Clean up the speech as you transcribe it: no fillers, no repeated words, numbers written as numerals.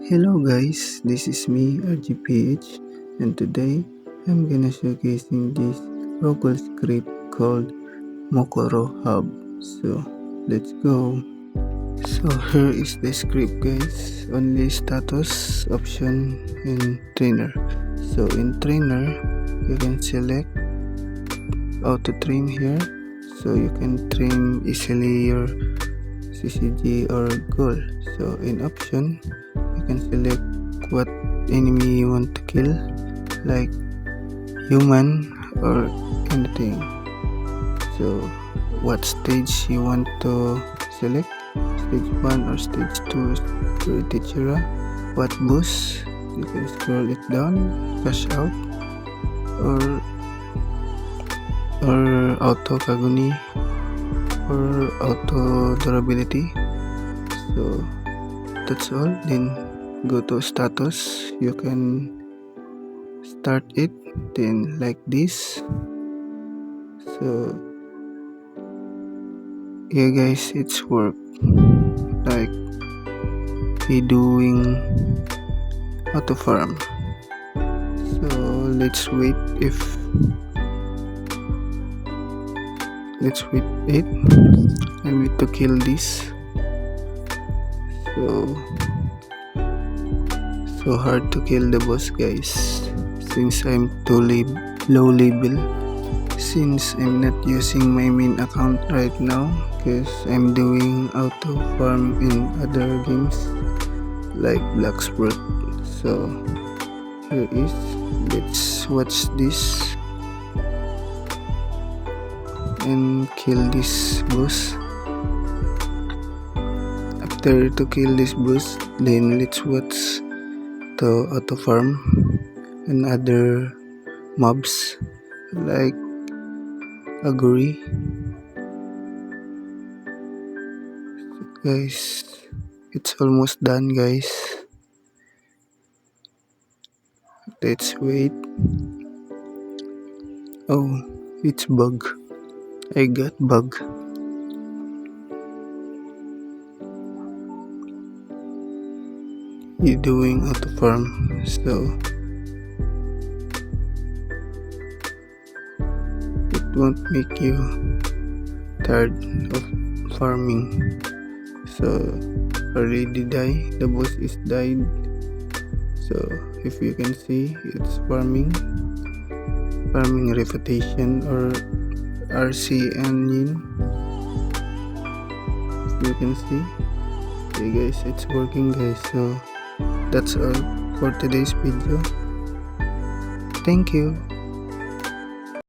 Hello guys, this is me RGPH, and today I'm gonna showcasing this local script called MUKURO hub. So let's go. So here is the script guys, only status, option, and trainer. So in trainer you can select auto train here, so you can train easily your CCG or goal. So in option you can select what enemy you want to kill, like human or anything. So what stage you want to select, stage 1 or stage 2 etc. What boost, you can scroll it down, cash out or auto kaguni or auto durability. So that's all. Then go to status, you can start it, then like this. So yeah guys, it's work, like he doing auto farm. So let's wait it. I need to kill this. So hard to kill the boss guys, since I'm too low level, since I'm not using my main account right now, because I'm doing auto farm in other games like blox. So here is, let's watch this and kill this boss. After to kill this boss, then let's watch the auto farm and other mobs like Aguri. Guys, it's almost done guys. Let's wait. Oh, it's bug. I got bug. You're doing auto farm, so it won't make you tired of farming. So already die, the boss is died. So if you can see, it's farming reputation or RC engine. If you can see, okay guys, it's working guys. So that's all for today's video. Thank you.